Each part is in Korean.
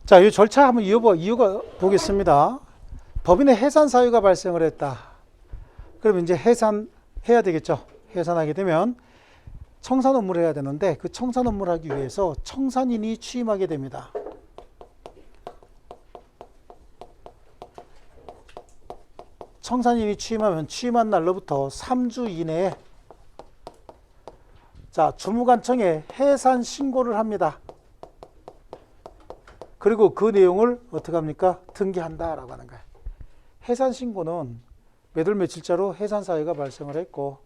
자, 이 절차 한번 이어가 보겠습니다. 법인의 해산 사유가 발생을 했다. 그러면 이제 해산해야 되겠죠. 해산하게 되면 청산 업무를 해야 되는데 그 청산 업무를 하기 위해서 청산인이 취임하게 됩니다. 청산인이 취임하면 취임한 날로부터 3주 이내에 자, 주무관청에 해산 신고를 합니다. 그리고 그 내용을 어떻게 합니까? 등기한다라고 하는 거예요. 해산 신고는 몇월 며칠자로 해산 사유가 발생을 했고,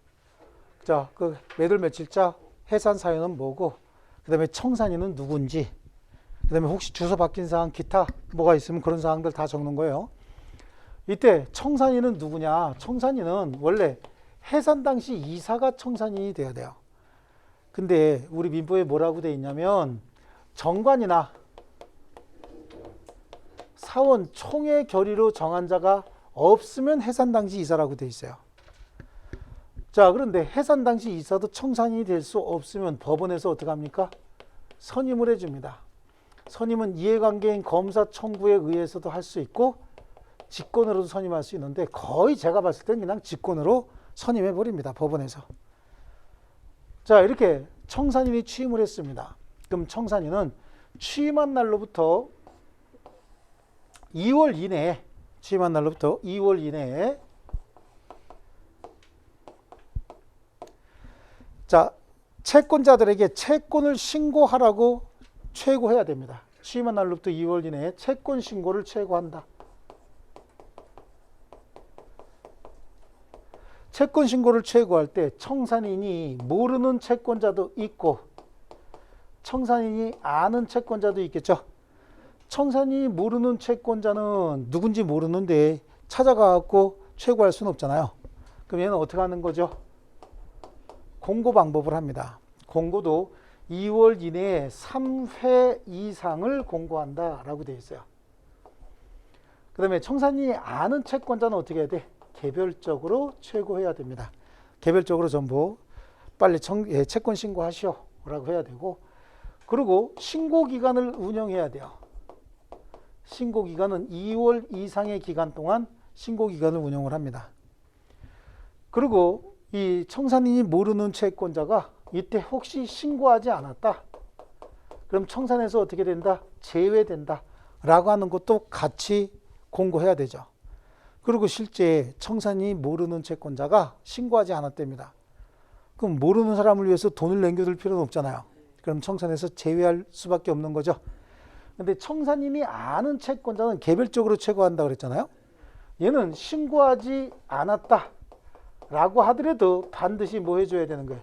자, 그 몇월 며칠자 해산 사유는 뭐고, 그 다음에 청산인은 누군지, 그 다음에 혹시 주소 바뀐 사항, 기타 뭐가 있으면 그런 사항들 다 적는 거예요. 이때 청산인은 누구냐? 청산인은 원래 해산 당시 이사가 청산인이 돼야 돼요. 근데 우리 민법에 뭐라고 돼 있냐면 정관이나 사원 총회 결의로 정한 자가 없으면 해산 당시 이사라고 돼 있어요. 자, 그런데 해산 당시 이사도 청산인이 될 수 없으면 법원에서 어떻게 합니까? 선임을 해줍니다. 선임은 이해관계인 검사 청구에 의해서도 할 수 있고 직권으로도 선임할 수 있는데 거의 제가 봤을 때는 그냥 직권으로 선임해 버립니다. 법원에서. 자, 이렇게 청산인이 취임을 했습니다. 그럼 청산인은 취임한 날로부터 2월 이내에 취임한 날로부터 2월 이내에 자, 채권자들에게 채권을 신고하라고 최고해야 됩니다. 취임한 날로부터 2월 이내에 채권 신고를 최고한다. 채권 신고를 최고할 때 청산인이 모르는 채권자도 있고 청산인이 아는 채권자도 있겠죠. 청산인이 모르는 채권자는 누군지 모르는데 찾아가고 최고할 수는 없잖아요. 그럼 얘는 어떻게 하는 거죠? 공고 방법을 합니다. 공고도 2월 이내에 3회 이상을 공고한다라고 되어 있어요. 그 다음에 청산인이 아는 채권자는 어떻게 해야 돼? 개별적으로 최고해야 됩니다. 개별적으로 전부 빨리 채권 신고하시오라고 해야 되고, 그리고 신고기간을 운영해야 돼요. 신고기간은 2월 이상의 기간 동안 신고기간을 운영을 합니다. 그리고 이 청산인이 모르는 채권자가 이때 혹시 신고하지 않았다. 그럼 청산에서 어떻게 된다? 제외된다. 라고 하는 것도 같이 공고해야 되죠. 그리고 실제 청산인이 모르는 채권자가 신고하지 않았답니다. 그럼 모르는 사람을 위해서 돈을 남겨둘 필요는 없잖아요. 그럼 청산에서 제외할 수밖에 없는 거죠. 근데 청산인이 아는 채권자는 개별적으로 최고한다 그랬잖아요. 얘는 신고하지 않았다 라고 하더라도 반드시 뭐 해줘야 되는 거예요?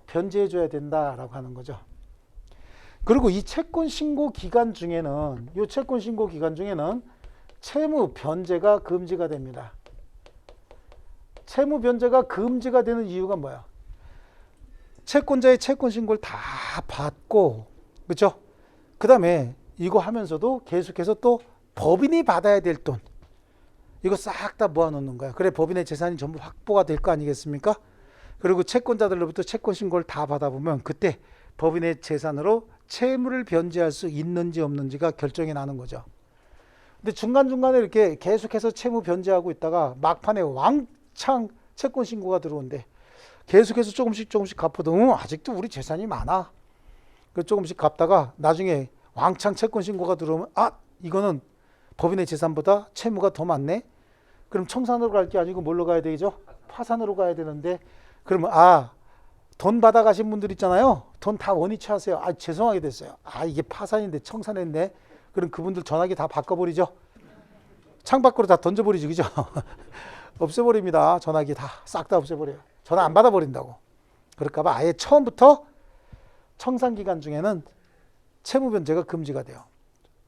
변제해줘야 된다라고 하는 거죠. 그리고 이 채권 신고 기간 중에는 채무 변제가 금지가 됩니다. 채무 변제가 금지가 되는 이유가 뭐야? 채권자의 채권 신고를 다 받고, 그렇죠? 그 다음에 이거 하면서도 계속해서 또 법인이 받아야 될 돈, 이거 싹 다 모아놓는 거야. 그래 법인의 재산이 전부 확보가 될 거 아니겠습니까? 그리고 채권자들로부터 채권 신고를 다 받아보면 그때 법인의 재산으로 채무를 변제할 수 있는지 없는지가 결정이 나는 거죠. 근데 중간중간에 이렇게 계속해서 채무 변제하고 있다가 막판에 왕창 채권 신고가 들어오는데 계속해서 조금씩 갚아도 아직도 우리 재산이 많아. 그 조금씩 갚다가 나중에 왕창 채권 신고가 들어오면 이거는 법인의 재산보다 채무가 더 많네. 그럼 청산으로 갈 게 아니고 뭘로 가야 되죠? 파산으로 가야 되는데 그러면 돈 받아가신 분들 있잖아요. 돈 다 원위치하세요. 죄송하게 됐어요. 이게 파산인데 청산했네. 그럼 그분들 전화기 다 바꿔버리죠. 창밖으로 다 던져버리죠. 그죠? 없애버립니다. 전화기 다 싹 다 없애버려요. 전화 안 받아버린다고. 그럴까봐 아예 처음부터 청산기간 중에는 채무 변제가 금지가 돼요.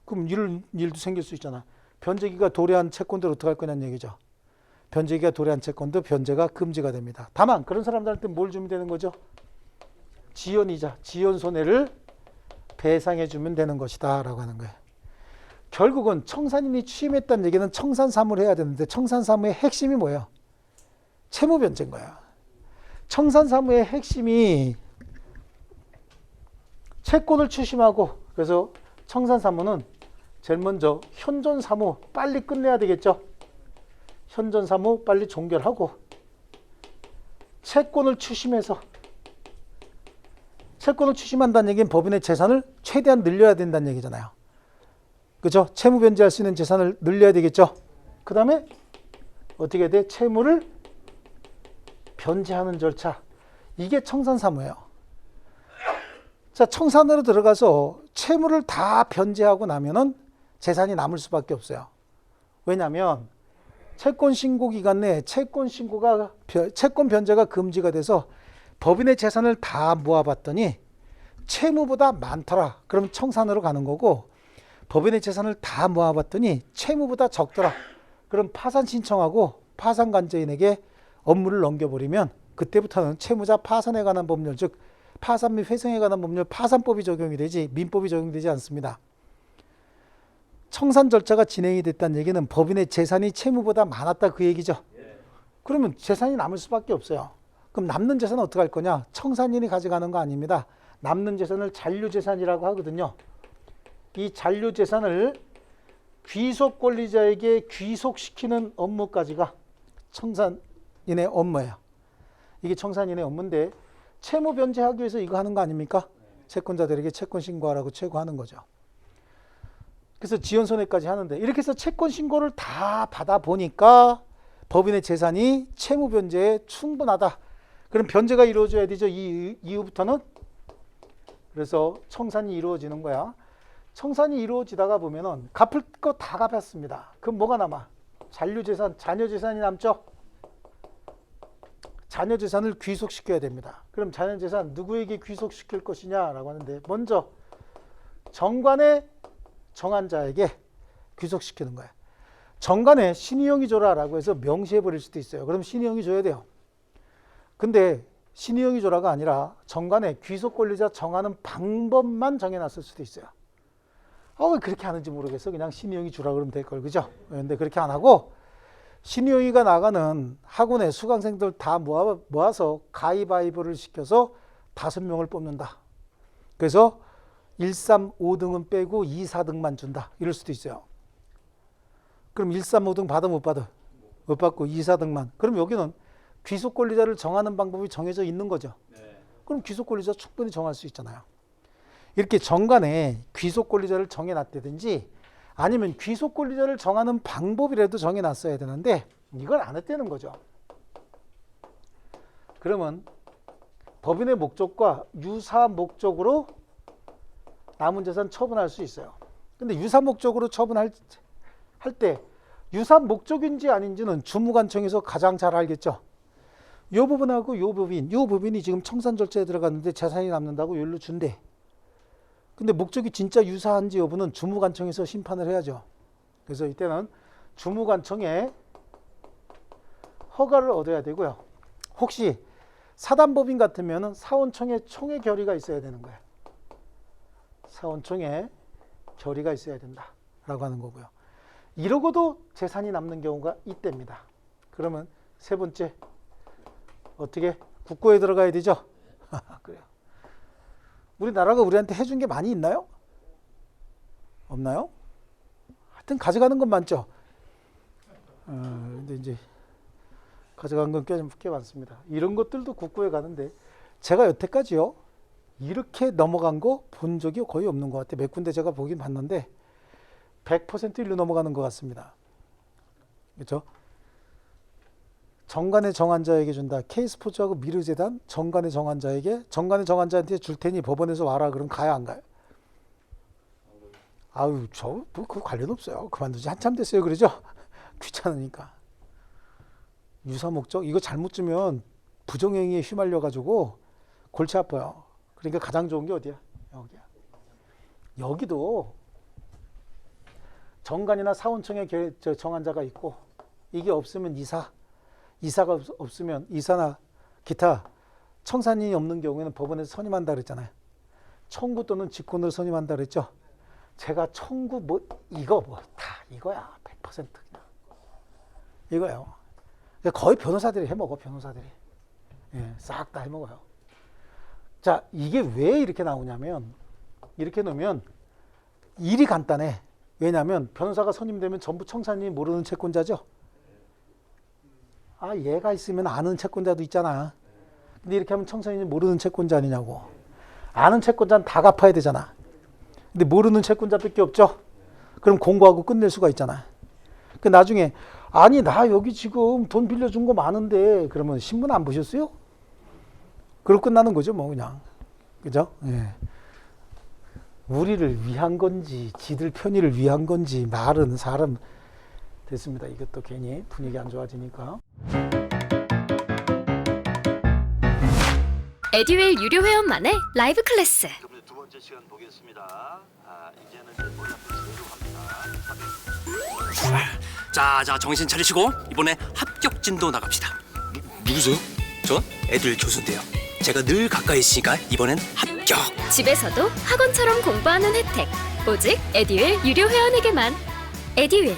그럼 일도 생길 수 있잖아. 변제기가 도래한 채권들 어떻게 할 거냐는 얘기죠. 변제기가 도래한 채권도 변제가 금지가 됩니다. 다만 그런 사람들한테 뭘 주면 되는 거죠? 지연이자, 지연 손해를 배상해 주면 되는 것이다 라고 하는 거예요. 결국은 청산인이 취임했다는 얘기는 청산사무를 해야 되는데 청산사무의 핵심이 뭐예요? 채무 변제인 거야. 청산사무의 핵심이 채권을 추심하고, 그래서 청산사무는 제일 먼저 현존사무 빨리 끝내야 되겠죠. 현존사무 빨리 종결하고 채권을 추심해서, 채권을 추심한다는 얘기는 법인의 재산을 최대한 늘려야 된다는 얘기잖아요. 그죠? 채무 변제할 수 있는 재산을 늘려야 되겠죠. 그 다음에 어떻게 돼? 채무를 변제하는 절차. 이게 청산사무예요. 자, 청산으로 들어가서 채무를 다 변제하고 나면은 재산이 남을 수밖에 없어요. 왜냐하면 채권 신고 기간 내에 채권 변제가 금지가 돼서 법인의 재산을 다 모아봤더니 채무보다 많더라. 그럼 청산으로 가는 거고, 법인의 재산을 다 모아봤더니 채무보다 적더라. 그럼 파산 신청하고 파산관제인에게 업무를 넘겨버리면 그때부터는 채무자 파산에 관한 법률, 즉 파산 및 회생에 관한 법률 파산법이 적용이 되지 민법이 적용되지 않습니다. 청산 절차가 진행이 됐다는 얘기는 법인의 재산이 채무보다 많았다 그 얘기죠. 그러면 재산이 남을 수밖에 없어요. 그럼 남는 재산은 어떻게 할 거냐? 청산인이 가져가는 거 아닙니다. 남는 재산을 잔류재산이라고 하거든요. 이 잔류재산을 귀속권리자에게 귀속시키는 업무까지가 청산인의 업무예요. 이게 청산인의 업무인데 채무 변제하기 위해서 이거 하는 거 아닙니까? 채권자들에게 채권 신고하라고 최고하는 거죠. 그래서 지연손해까지 하는데, 이렇게 해서 채권 신고를 다 받아보니까 법인의 재산이 채무 변제에 충분하다. 그럼 변제가 이루어져야 되죠. 이 이후부터는. 그래서 청산이 이루어지는 거야. 청산이 이루어지다가 보면은 갚을 거 다 갚았습니다. 그럼 뭐가 남아? 잔류재산, 자녀재산이 남죠. 자녀재산을 귀속시켜야 됩니다. 그럼 자녀재산 누구에게 귀속시킬 것이냐라고 하는데, 먼저 정관의 정한자에게 귀속시키는 거예요. 정관에 신의형이 줘라라고 해서 명시해 버릴 수도 있어요. 그럼 신의형이 줘야 돼요. 근데 신의형이 줘라가 아니라 정관에 귀속권리자 정하는 방법만 정해놨을 수도 있어요. 왜 그렇게 하는지 모르겠어. 그냥 신의형이 주라 그러면 될 걸, 그죠? 근데 그렇게 안 하고 신의형이가 나가는 학원에 수강생들 다 모아서 가위바위보를 시켜서 5명을 뽑는다. 그래서 1, 3, 5등은 빼고 2, 4등만 준다. 이럴 수도 있어요. 그럼 1, 3, 5등 받아 못 받아? 못 받고 2, 4등만. 그럼 여기는 귀속권리자를 정하는 방법이 정해져 있는 거죠. 그럼 귀속권리자 충분히 정할 수 있잖아요. 이렇게 정관에 귀속권리자를 정해놨다든지 아니면 귀속권리자를 정하는 방법이라도 정해놨어야 되는데 이걸 안 했다는 거죠. 그러면 법인의 목적과 유사 목적으로 남은 재산 처분할 수 있어요. 근데 유사 목적으로 처분할 때 유사 목적인지 아닌지는 주무관청에서 가장 잘 알겠죠. 이 부분하고 이 부분이 지금 청산 절차에 들어갔는데 재산이 남는다고 연루 준대. 근데 목적이 진짜 유사한지 여부는 주무관청에서 심판을 해야죠. 그래서 이때는 주무관청에 허가를 얻어야 되고요. 혹시 사단법인 같으면 사원청에 총회 결의가 있어야 되는 거예요. 사원청에 결의가 있어야 된다라고 하는 거고요. 이러고도 재산이 남는 경우가 있답니다. 그러면 세 번째 어떻게? 국고에 들어가야 되죠? 그래요. 우리나라가 우리한테 해준 게 많이 있나요? 없나요? 하여튼 가져가는 건 많죠. 근데 이제 가져간 건 꽤 많습니다. 이런 것들도 국고에 가는데 제가 여태까지요 이렇게 넘어간 거 본 적이 거의 없는 것 같아요. 몇 군데 제가 보긴 봤는데 100% 일로 넘어가는 것 같습니다. 그렇죠? 정관의 정한자에게 준다. K스포츠하고 미르재단 정관의 정한자한테 줄 테니 법원에서 와라. 그럼 가야 안 가요? 아유, 저 그거 관련 없어요. 그만두지 한참 됐어요. 그러죠? 귀찮으니까. 유사 목적 이거 잘못 주면 부정행위에 휘말려 가지고 골치 아파요. 그러니까 가장 좋은 게 어디야? 여기야. 여기도 정관이나 사원청에 정한자가 있고 이게 없으면 이사가 없으면 이사나 기타 청산인이 없는 경우에는 법원에서 선임한다 그랬잖아요. 청구 또는 직권으로 선임한다 그랬죠. 제가 청구 다 이거야. 100% 그냥. 이거예요. 거의 변호사들이 해먹어. 변호사들이. 예, 싹 다 해먹어요. 자, 이게 왜 이렇게 나오냐면 이렇게 놓으면 일이 간단해. 왜냐하면 변호사가 선임되면 전부 청산인이 모르는 채권자죠. 아, 얘가 있으면 아는 채권자도 있잖아. 근데 이렇게 하면 청산인이 모르는 채권자 아니냐고. 아는 채권자는 다 갚아야 되잖아. 근데 모르는 채권자밖에 없죠. 그럼 공고하고 끝낼 수가 있잖아. 그 나중에 아니 나 여기 지금 돈 빌려준 거 많은데 그러면 신문 안 보셨어요? 그러고 끝나는 거죠 뭐 그냥. 그죠? 예. 우리를 위한 건지 지들 편의를 위한 건지 말은 사람 됐습니다. 이것도 괜히 분위기 안 좋아지니까. 에듀윌 유료 회원만의 라이브 클래스. 두 번째 시간 보겠습니다. 이제는 이제 몰라 새로 갑니다. 자, 정신 차리시고 이번에 합격 진도 나갑시다. 누구세요? 전 애들 교수인데요. 제가 늘 가까이 있으니까 이번엔 합격. 집에서도 학원처럼 공부하는 혜택. 오직 에듀윌 유료 회원에게만. 에듀윌.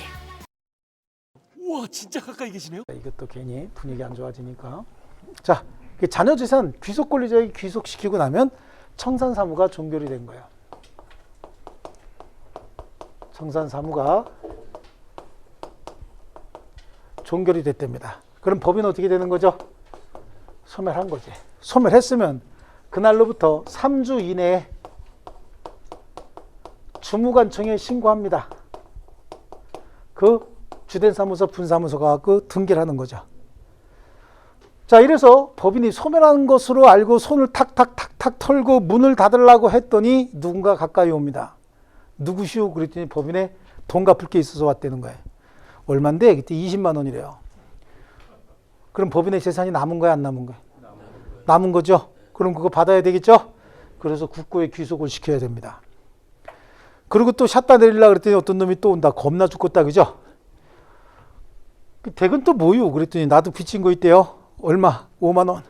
우와, 진짜 가까이 계시네요. 이것도 괜히 분위기 안 좋아지니까. 자, 자녀 재산 귀속 권리자에게 귀속시키고 나면 청산 사무가 종결이 된 거예요. 청산 사무가 종결이 됐답니다. 그럼 법인은 어떻게 되는 거죠? 소멸한 거지. 소멸했으면 그날로부터 3주 이내에 주무관청에 신고합니다. 그 주된 사무소, 분사무소가 그 등기를 하는 거죠. 자, 이래서 법인이 소멸한 것으로 알고 손을 탁탁탁탁 털고 문을 닫으려고 했더니 누군가 가까이 옵니다. 누구시오? 그랬더니 법인에 돈 갚을 게 있어서 왔다는 거예요. 얼만데? 그때 20만 원이래요. 그럼 법인의 재산이 남은 거야, 안 남은 거야? 남은 거죠. 그럼 그거 받아야 되겠죠? 그래서 국고에 귀속을 시켜야 됩니다. 그리고 또 샷다 내리려고 그랬더니 어떤 놈이 또 온다. 겁나 죽겠다, 그죠? 댁은 또 뭐요? 그랬더니 나도 빚진 거 있대요. 얼마? 5만 원.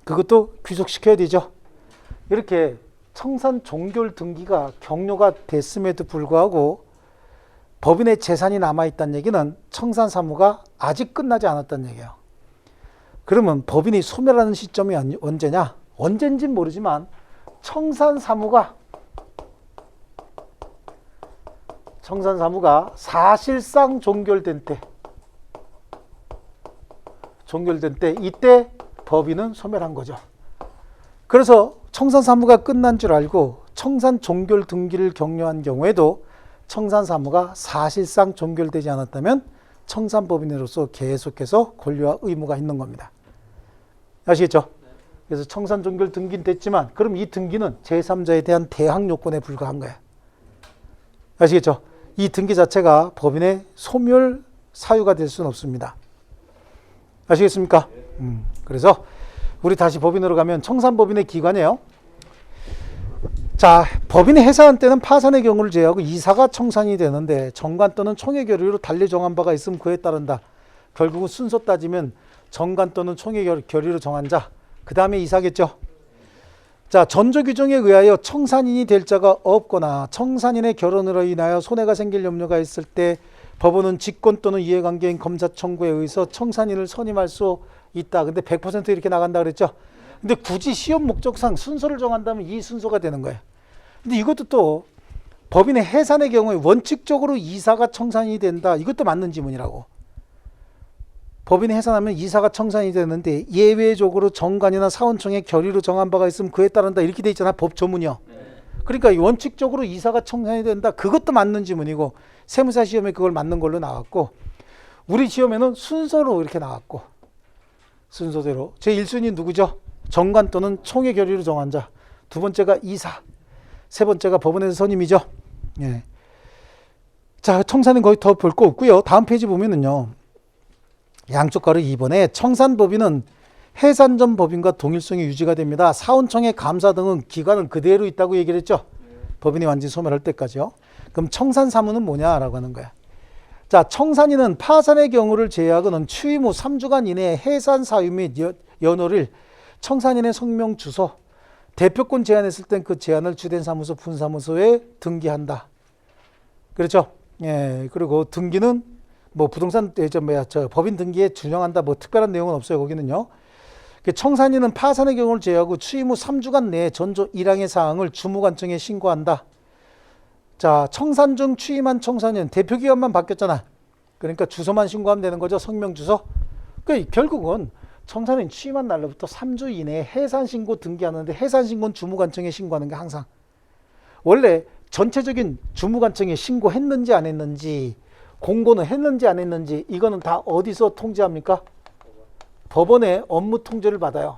그것도 귀속시켜야 되죠. 이렇게 청산 종결 등기가 격려가 됐음에도 불구하고 법인의 재산이 남아있다는 얘기는 청산 사무가 아직 끝나지 않았다는 얘기예요. 그러면 법인이 소멸하는 시점이 언제냐? 언젠진 모르지만 청산 사무가 사실상 종결된 때 이때 법인은 소멸한 거죠. 그래서 청산 사무가 끝난 줄 알고 청산 종결 등기를 격려한 경우에도 청산 사무가 사실상 종결되지 않았다면 청산 법인으로서 계속해서 권리와 의무가 있는 겁니다. 아시겠죠? 그래서 청산 종결 등기는 됐지만 그럼 이 등기는 제3자에 대한 대항 요건에 불과한 거예요. 아시겠죠? 이 등기 자체가 법인의 소멸 사유가 될 수는 없습니다. 아시겠습니까? 그래서 우리 다시 법인으로 가면 청산법인의 기관이에요. 자, 법인이 해산한 때는 파산의 경우를 제외하고 이사가 청산이 되는데 정관 또는 총회 결의로 달리 정한 바가 있으면 그에 따른다. 결국은 순서 따지면 정관 또는 총회 결의로 정한 자, 그 다음에 이사겠죠. 자, 전조 규정에 의하여 청산인이 될 자가 없거나 청산인의 결혼으로 인하여 손해가 생길 염려가 있을 때 법원은 직권 또는 이해관계인 검사 청구에 의해서 청산인을 선임할 수 있다. 근데 100% 이렇게 나간다 그랬죠. 근데 굳이 시험 목적상 순서를 정한다면 이 순서가 되는 거예요. 근데 이것도 또 법인의 해산의 경우에 원칙적으로 이사가 청산이 된다. 이것도 맞는 지문이라고. 법인이 해산하면 이사가 청산이 되는데 예외적으로 정관이나 사원청의 결의로 정한 바가 있으면 그에 따른다. 이렇게 돼 있잖아. 법 조문이요. 그러니까 원칙적으로 이사가 청산이 된다. 그것도 맞는 지문이고 세무사 시험에 그걸 맞는 걸로 나왔고 우리 시험에는 순서로 이렇게 나왔고 순서대로 제1순위 누구죠? 정관 또는 총회 결의로 정한 자. 두 번째가 이사. 세 번째가 법원에서 선임이죠. 예. 자, 청산은 거의 더 볼 거 없고요. 다음 페이지 보면은요. 양쪽 가로 2번에 청산법인은 해산 전 법인과 동일성이 유지가 됩니다. 사원청의 감사 등은 기관은 그대로 있다고 얘기를 했죠. 법인이 완전히 소멸할 때까지요. 그럼 청산 사무는 뭐냐라고 하는 거야. 자, 청산인은 파산의 경우를 제외하고는 취임 후 3주간 이내에 해산 사유 및 연호를 청산인의 성명 주소, 대표권 제안했을 땐 그 제안을 주된 사무소, 분사무소에 등기한다. 그렇죠? 예, 그리고 등기는 뭐 부동산 법인 등기에 준용한다. 뭐 특별한 내용은 없어요. 거기는요. 청산인은 파산의 경우를 제외하고 취임 후 3주간 내에 전조 1항의 사항을 주무관청에 신고한다. 자, 청산 중 취임한 청산인 대표기관만 바뀌었잖아. 그러니까 주소만 신고하면 되는 거죠. 성명 주소. 그러니까 결국은 청산인 취임한 날로부터 3주 이내에 해산신고 등기하는데 해산신고는 주무관청에 신고하는 게 항상. 원래 전체적인 주무관청에 신고했는지 안 했는지, 공고는 했는지 안 했는지, 이거는 다 어디서 통지합니까? 법원에 업무 통지를 받아요.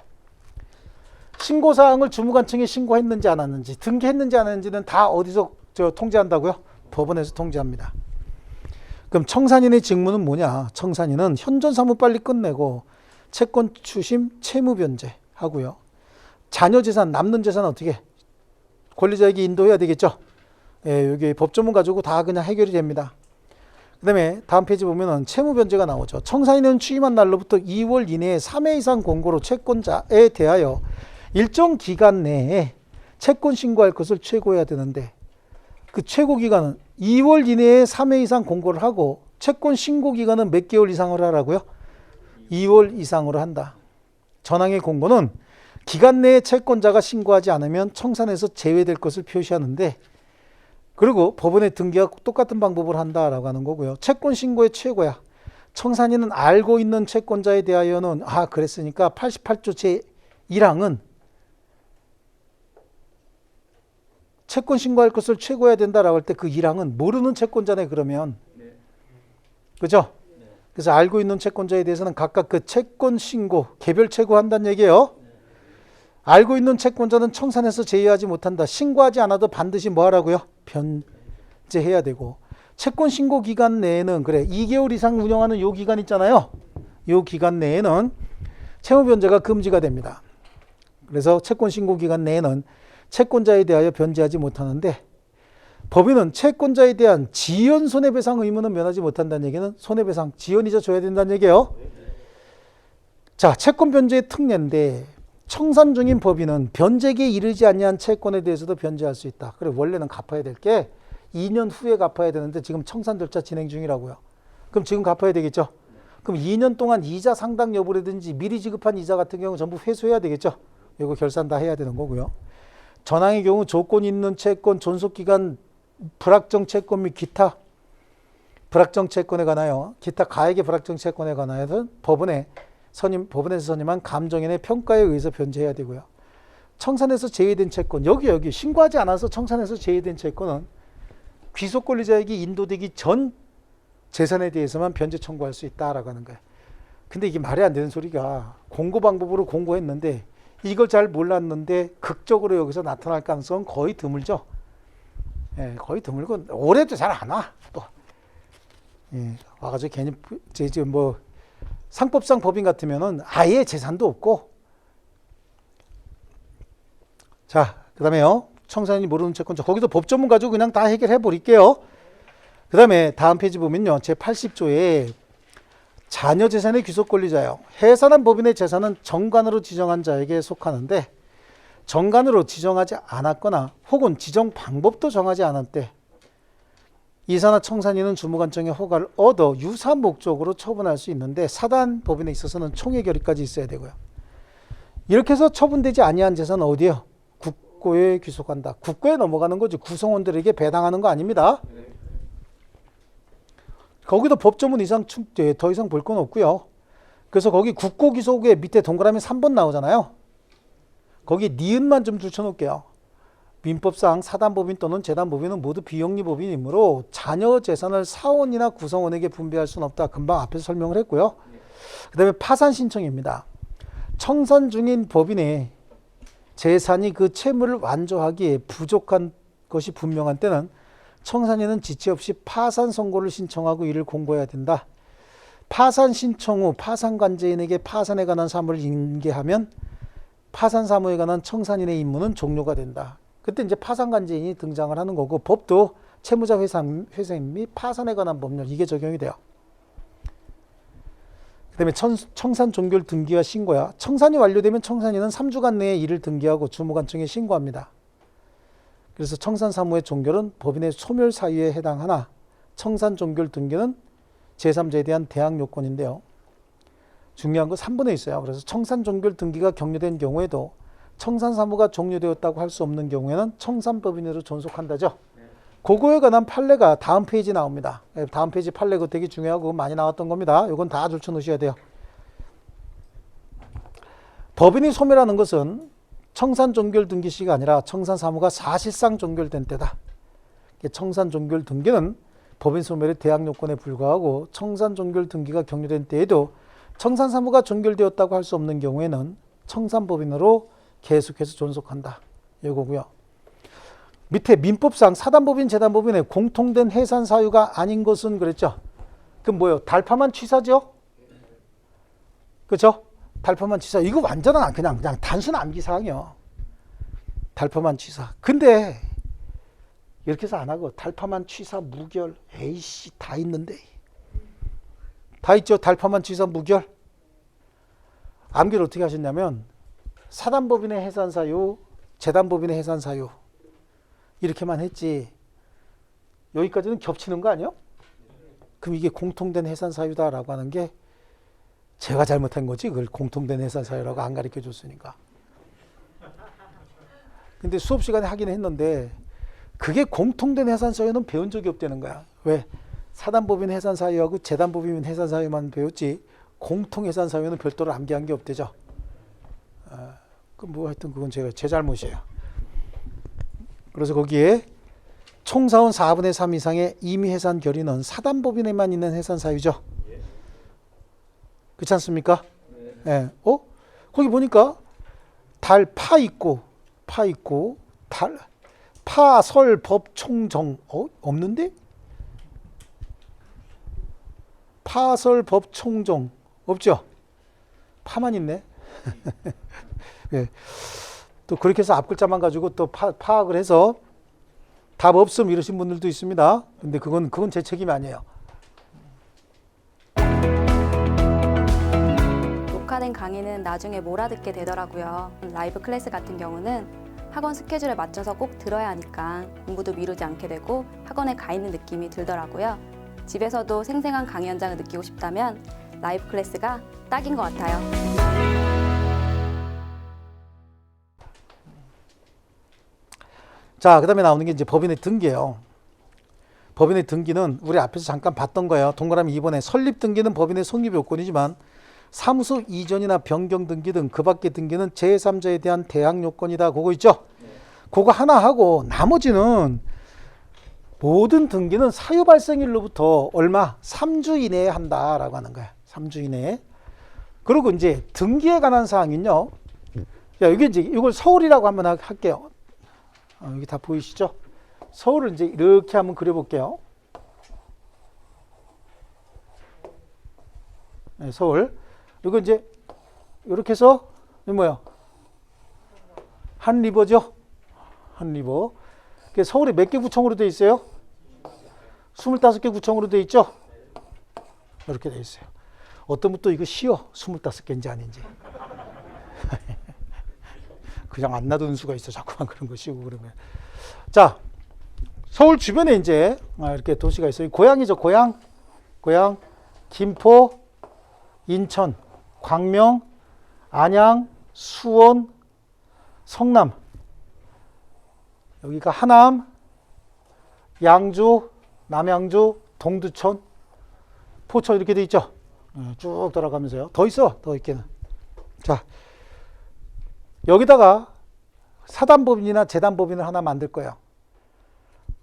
신고사항을 주무관청에 신고했는지 안 했는지, 등기했는지 안 했는지는 다 어디서 통지한다고요? 법원에서 통지합니다. 그럼 청산인의 직무는 뭐냐? 청산인은 현존사무 빨리 끝내고 채권 추심 채무 변제 하고요. 자녀 재산, 남는 재산 어떻게? 권리자에게 인도해야 되겠죠? 예, 여기 법조문 가지고 다 그냥 해결이 됩니다. 그 다음에 다음 페이지 보면은 채무 변제가 나오죠. 청산인은 취임한 날로부터 2월 이내에 3회 이상 공고로 채권자에 대하여 일정 기간 내에 채권 신고할 것을 최고해야 되는데 그 최고 기간은 2월 이내에 3회 이상 공고를 하고 채권 신고 기간은 몇 개월 이상으로 하라고요? 2월 이상으로 한다. 전항의 공고는 기간 내에 채권자가 신고하지 않으면 청산에서 제외될 것을 표시하는데 그리고 법원에 등기와 똑같은 방법을 한다라고 하는 거고요. 채권 신고의 최고야. 청산인은 알고 있는 채권자에 대하여는 그랬으니까 88조 제1항은 채권 신고할 것을 최고해야 된다라고 할 때 그 1항은 모르는 채권자네 그러면. 그죠? 그래서 알고 있는 채권자에 대해서는 각각 그 채권 신고, 개별 최고한다는 얘기예요. 알고 있는 채권자는 청산에서 제외하지 못한다. 신고하지 않아도 반드시 뭐 하라고요? 변제해야 되고. 채권 신고 기간 내에는 2개월 이상 운영하는 요 기간 있잖아요. 요 기간 내에는 채무 변제가 금지가 됩니다. 그래서 채권 신고 기간 내에는 채권자에 대하여 변제하지 못하는데 법인은 채권자에 대한 지연 손해배상 의무는 면하지 못한다는 얘기는 손해배상, 지연이자 줘야 된다는 얘기예요. 자, 채권 변제의 특례인데 청산 중인 법인은 변제기에 이르지 아니한 채권에 대해서도 변제할 수 있다. 그래 원래는 갚아야 될 게 2년 후에 갚아야 되는데 지금 청산 절차 진행 중이라고요. 그럼 지금 갚아야 되겠죠. 그럼 2년 동안 이자 상당 여부라든지 미리 지급한 이자 같은 경우 전부 회수해야 되겠죠. 이거 결산 다 해야 되는 거고요. 전항의 경우 조건 있는 채권, 존속기간, 불확정 채권 및 기타 불확정 채권에 관하여 기타 가액의 불확정 채권에 관하여는 법원에서 선임한 감정인의 평가에 의해서 변제해야 되고요. 청산에서 제외된 채권, 여기 신고하지 않아서 청산에서 제외된 채권은 귀속 권리자에게 인도되기 전 재산에 대해서만 변제 청구할 수 있다라고 하는 거예요. 근데 이게 말이 안 되는 소리가 공고 방법으로 공고했는데 이걸 잘 몰랐는데 극적으로 여기서 나타날 가능성은 거의 드물죠. 예, 거의 드물고 올해도 잘 안 와. 또 와가지고 괜히 뭐 상법상 법인 같으면은 아예 재산도 없고. 자, 그다음에요. 청산인이 모르는 채권, 거기서 법조문 가지고 그냥 다 해결해 버릴게요. 그다음에 다음 페이지 보면요, 제 80조에 자녀 재산의 귀속 권리자요. 해산한 법인의 재산은 정관으로 지정한 자에게 속하는데 정관으로 지정하지 않았거나 혹은 지정 방법도 정하지 않았대. 이사나 청산인은 주무관청의 허가를 얻어 유사 목적으로 처분할 수 있는데 사단 법인에 있어서는 총회 결의까지 있어야 되고요. 이렇게 해서 처분되지 아니한 재산은 어디에요? 국고에 귀속한다. 국고에 넘어가는 거지 구성원들에게 배당하는 거 아닙니다. 거기도 법조문 이상 더 이상 볼 건 없고요. 그래서 거기 국고 귀속에 밑에 동그라미 3번 나오잖아요. 거기 니은만 좀 붙여놓을게요. 민법상 사단법인 또는 재단법인은 모두 비영리법인이므로 자녀 재산을 사원이나 구성원에게 분배할 수는 없다. 금방 앞에서 설명을 했고요. 그 다음에 파산 신청입니다. 청산 중인 법인의 재산이 그 채무를 완조하기에 부족한 것이 분명한 때는 청산인은 지체 없이 파산 선고를 신청하고 이를 공고해야 된다. 파산 신청 후 파산관제인에게 파산에 관한 사무를 인계하면 파산 사무에 관한 청산인의 임무는 종료가 된다. 그때 이제 파산관제인이 등장을 하는 거고 법도 채무자 회생 및 파산에 관한 법률 이게 적용이 돼요. 그 다음에 청산 종결 등기와 신고야. 청산이 완료되면 청산인은 3주간 내에 이를 등기하고 주무관청에 신고합니다. 그래서 청산 사무의 종결은 법인의 소멸 사유에 해당하나 청산 종결 등기는 제3자에 대한 대항 요건인데요. 중요한 건 3번에 있어요. 그래서 청산 종결 등기가 격려된 경우에도 청산 사무가 종료되었다고 할 수 없는 경우에는 청산법인으로 존속한다죠. 그거에 관한 판례가 다음 페이지 나옵니다. 다음 페이지 판례 그 되게 중요하고 많이 나왔던 겁니다. 이건 다 줄쳐 놓으셔야 돼요. 법인이 소멸하는 것은 청산 종결 등기 시가 아니라 청산 사무가 사실상 종결된 때다. 청산 종결 등기는 법인 소멸의 대항 요건에 불과하고 청산 종결 등기가 격려된 때에도 청산 사무가 종결되었다고 할 수 없는 경우에는 청산 법인으로 계속해서 존속한다. 이거고요. 밑에 민법상 사단법인, 재단법인의 공통된 해산 사유가 아닌 것은 그랬죠. 그럼 뭐예요? 달파만 취사죠? 그렇죠? 달파만 취사. 이거 완전한 그냥 단순 암기사항이요. 달파만 취사. 근데 이렇게 해서 안 하고 달파만 취사 무결. 에이씨 다 있는데. 다 있죠. 달파만 취사 무결. 암기를 어떻게 하셨냐면 사단법인의 해산 사유, 재단법인의 해산 사유 이렇게만 했지. 여기까지는 겹치는 거 아니에요? 그럼 이게 공통된 해산 사유다라고 하는 게 제가 잘못한 거지. 그걸 공통된 해산 사유라고 안 가르쳐 줬으니까. 근데 수업 시간에 하긴 했는데 그게 공통된 해산 사유는 배운 적이 없다는 거야. 왜? 사단법인 해산 사유하고 재단법인 해산 사유만 배웠지 공통 해산 사유는 별도로 암기한 게 없대죠. 뭐 하여튼 그건 제 잘못이에요. 그래서 거기에 총사원 4분의 3 이상의 임의 해산 결의는 사단법인에만 있는 해산 사유죠. 그렇지 않습니까? 네. 거기 보니까 파 있고 설 법 총정 없는데? 파설 법 총정 없죠? 파만 있네. 네. 또 그렇게 해서 앞글자만 가지고 또 파악을 해서 답 없음 이러신 분들도 있습니다. 근데 그건 제 책임이 아니에요. 녹화된 강의는 나중에 몰아듣게 되더라고요. 라이브 클래스 같은 경우는 학원 스케줄에 맞춰서 꼭 들어야 하니까 공부도 미루지 않게 되고 학원에 가 있는 느낌이 들더라고요. 집에서도 생생한 강의 현장을 느끼고 싶다면 라이브 클래스가 딱인 것 같아요. 자, 그 다음에 나오는 게 이제 법인의 등기예요. 법인의 등기는 우리 앞에서 잠깐 봤던 거예요. 동그라미 2번에 설립 등기는 법인의 성립 요건이지만 사무소 이전이나 변경 등기 등 그 밖의 등기는 제3자에 대한 대항 요건이다. 그거 있죠? 그거 하나 하고 나머지는 모든 등기는 사유 발생일로부터 얼마? 3주 이내에 한다라고 하는 거야. 3주 이내에. 그리고 이제 등기에 관한 사항은요. 자, 여기 이제 이걸 서울이라고 한번 할게요. 여기 다 보이시죠? 서울을 이제 이렇게 한번 그려볼게요. 네, 서울. 그리고 이제 이렇게 해서 이 뭐야? 한 리버죠? 한 리버. 서울에 몇 개 구청으로 되어 있어요? 25개 구청으로 되어 있죠? 이렇게 되어 있어요. 어떤 분도 이거 쉬워. 25개인지 아닌지. 그냥 안 놔두는 수가 있어. 자꾸만 그런 거 씌우고 그러면. 자, 서울 주변에 이제 이렇게 도시가 있어요. 고양이죠. 고양, 김포, 인천, 광명, 안양, 수원, 성남. 여기가 하남, 양주, 남양주, 동두천, 포천 이렇게 돼 있죠. 쭉 돌아가면서요. 더 있어. 더 있기는. 자, 여기다가 사단법인이나 재단법인을 하나 만들 거예요.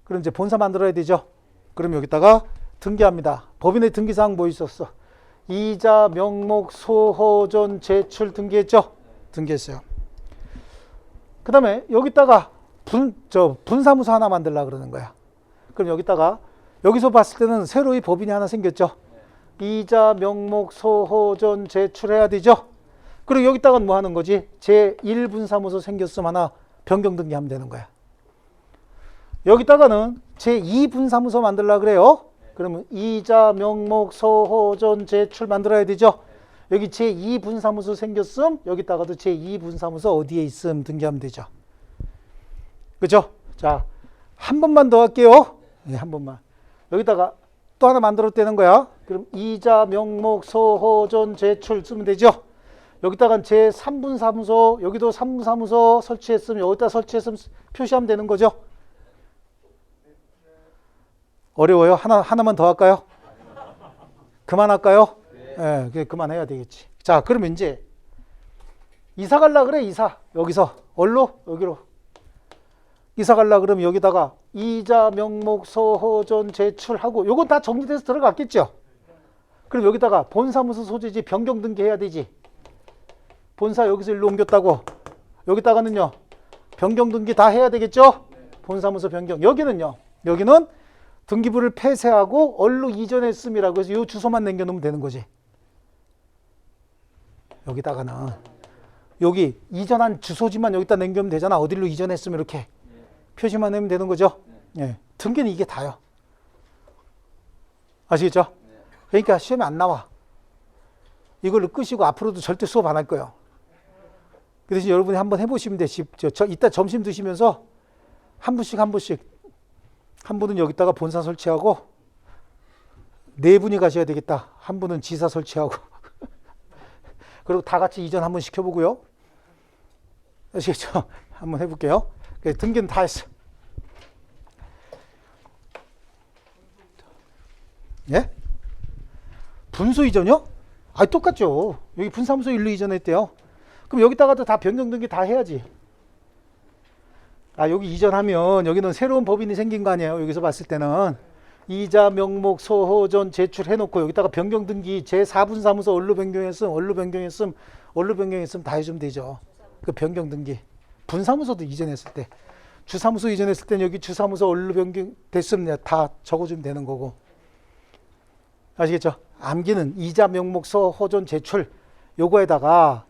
그럼 이제 본사 만들어야 되죠. 그럼 여기다가 등기합니다. 법인의 등기사항 뭐 있었어? 이자, 명목, 소호전, 제출 등기했죠? 등기했어요. 그 다음에 여기다가 분사무소 하나 만들려고 그러는 거야. 그럼 여기서 봤을 때는 새로이 법인이 하나 생겼죠? 이자, 명목, 소호전, 제출해야 되죠? 그리고 여기다가는 뭐 하는 거지? 제1분사무소 생겼으면 하나 변경 등기하면 되는 거야. 여기다가는 제2분사무소 만들려고 그래요. 그러면 이자, 명목, 소호전, 제출 만들어야 되죠. 여기 제2분사무소 생겼음 여기다가도 제2분사무소 어디에 있음 등기하면 되죠. 그죠? 자, 한 번만 더 할게요. 네, 한 번만. 여기다가 또 하나 만들어도 거야. 그럼 이자, 명목, 소호전, 제출 쓰면 되죠. 여기다가 제3분사무소, 여기도 3분사무소 설치했으면 여기다 설치했으면 표시하면 되는 거죠. 어려워요? 하나만 더 할까요? 그만할까요? 예, 네, 그만해야 되겠지. 자, 그러면 이제 이사 갈라 그래, 이사. 여기서 어디로? 여기로. 이사 갈라 그러면 여기다가 이자, 명목, 서호전, 제출하고 요건 다 정리돼서 들어갔겠죠? 그럼 여기다가 본사무소 소재지 변경 등기해야 되지. 본사 여기서 일로 옮겼다고. 여기다가는요. 변경 등기 다 해야 되겠죠? 본사무소 변경. 여기는요. 여기는 등기부를 폐쇄하고 얼로 이전했음이라고 해서 이 주소만 남겨놓으면 되는 거지. 여기다가는 여기 이전한 주소지만 여기다 남기면 되잖아. 어디로 이전했으면 이렇게 표시만 하면 되는 거죠. 예. 등기는 이게 다요. 아시겠죠? 그러니까 시험에 안 나와. 이걸로 끄시고 앞으로도 절대 수업 안 할 거예요. 그 대신 여러분이 한번 해보시면 돼. 이따 점심 드시면서 한 분씩 한 분은 여기다가 본사 설치하고 네 분이 가셔야 되겠다. 한 분은 지사 설치하고 그리고 다 같이 이전 한번 시켜보고요. 아시겠죠? 한번 해볼게요. 등기는 다 했어. 예? 분소 이전이요? 아, 똑같죠. 여기 분사무소 일로 이전했대요. 그럼 여기다가도 다 변경 등기 다 해야지. 아, 여기 이전하면 여기는 새로운 법인이 생긴 거 아니에요. 여기서 봤을 때는 이자, 명목, 소호전 제출해놓고 여기다가 변경 등기 제4분사무소 얼로 변경했음 다 해주면 되죠. 그 변경 등기. 분사무소도 이전했을 때, 주사무소 이전했을 때는 여기 주사무소 얼로 변경됐으면 다 적어주면 되는 거고. 아시겠죠? 암기는 이자, 명목, 소호전 제출 요거에다가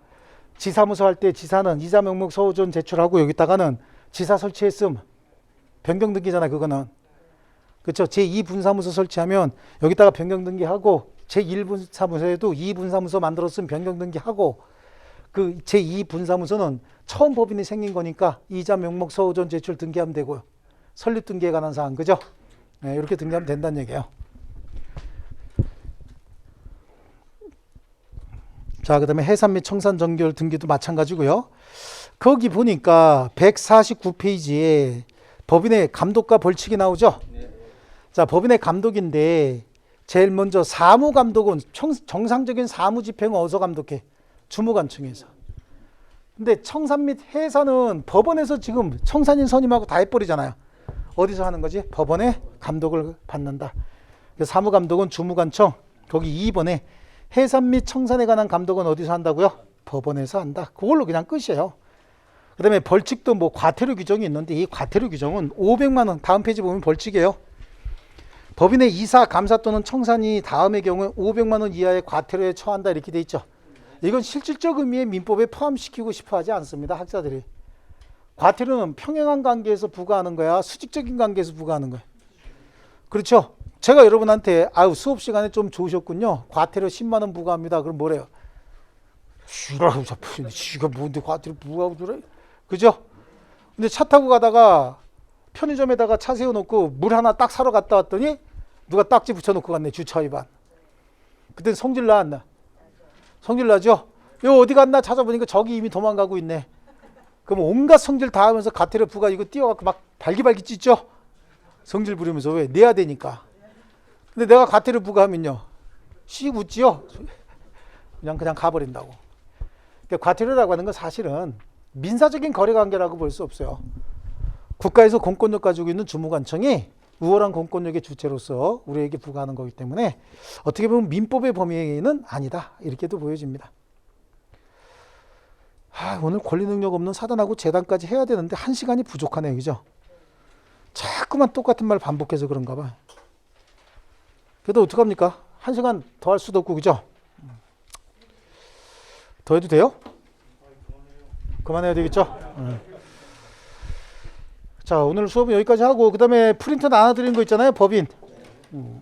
지사무소 할 때 지사는 이자, 명목, 소호전 제출하고 여기다가는 지사 설치했음 변경 등기잖아. 그거는 그렇죠. 제2분사무소 설치하면 여기다가 변경 등기하고 제1분사무소에도 2분사무소 만들었으면 변경 등기하고 그 제2분사무소는 처음 법인이 생긴 거니까 이자, 명목, 소호전 제출 등기하면 되고요. 설립 등기에 관한 사항 그죠? 네, 이렇게 등기하면 된다는 얘기예요. 자, 그 다음에 해산 및 청산 정결 등기도 마찬가지고요. 거기 보니까 149페이지에 법인의 감독과 벌칙이 나오죠. 자, 법인의 감독인데 제일 먼저 사무감독은 정상적인 사무집행은 어디서 감독해? 주무관청에서. 근데 청산 및 해산은 법원에서 지금 청산인 선임하고 다 해버리잖아요. 어디서 하는 거지? 법원의 감독을 받는다. 사무감독은 주무관청. 거기 2번에 해산 및 청산에 관한 감독은 어디서 한다고요? 법원에서 한다. 그걸로 그냥 끝이에요. 그 다음에 벌칙도 뭐 과태료 규정이 있는데 이 과태료 규정은 500만 원, 다음 페이지 보면 벌칙이에요. 법인의 이사, 감사 또는 청산이 다음의 경우에 500만 원 이하의 과태료에 처한다 이렇게 돼 있죠. 이건 실질적 의미의 민법에 포함시키고 싶어 하지 않습니다. 학자들이. 과태료는 평행한 관계에서 부과하는 거야? 수직적인 관계에서 부과하는 거야? 그렇죠? 제가 여러분한테 아유 수업 시간에 좀 좋으셨군요. 과태료 10만 원 부과합니다. 그럼 뭐래요? 쉬라고 잡히네. 지가 뭔데 과태료 부과하고 그래? 그죠? 근데 차 타고 가다가 편의점에다가 차 세워놓고 물 하나 딱 사러 갔다 왔더니 누가 딱지 붙여놓고 갔네. 주차 위반. 그땐 성질 나 안 나? 성질 나죠? 이거 어디 갔나 찾아보니까 저기 이미 도망가고 있네. 그럼 온갖 성질 다 하면서 과태료 부과 이거 띄워갖고 막 발기발기 찢죠? 성질 부리면서 왜? 내야 되니까. 근데 내가 과태료 부과하면요. 씩 웃지요? 그냥 가버린다고. 그러니까 과태료라고 하는 건 사실은 민사적인 거래관계라고 볼 수 없어요. 국가에서 공권력 가지고 있는 주무관청이 우월한 공권력의 주체로서 우리에게 부과하는 거기 때문에 어떻게 보면 민법의 범위는 아니다. 이렇게도 보여집니다. 오늘 권리능력 없는 사단하고 재단까지 해야 되는데 1시간이 부족하네요. 그죠? 자꾸만 똑같은 말 반복해서 그런가 봐. 그래도 어떡합니까? 1시간 더 할 수도 없고 그죠? 더 해도 돼요? 그만해야 되겠죠? 자, 오늘 수업은 여기까지 하고 그 다음에 프린트 나눠드린 거 있잖아요. 법인.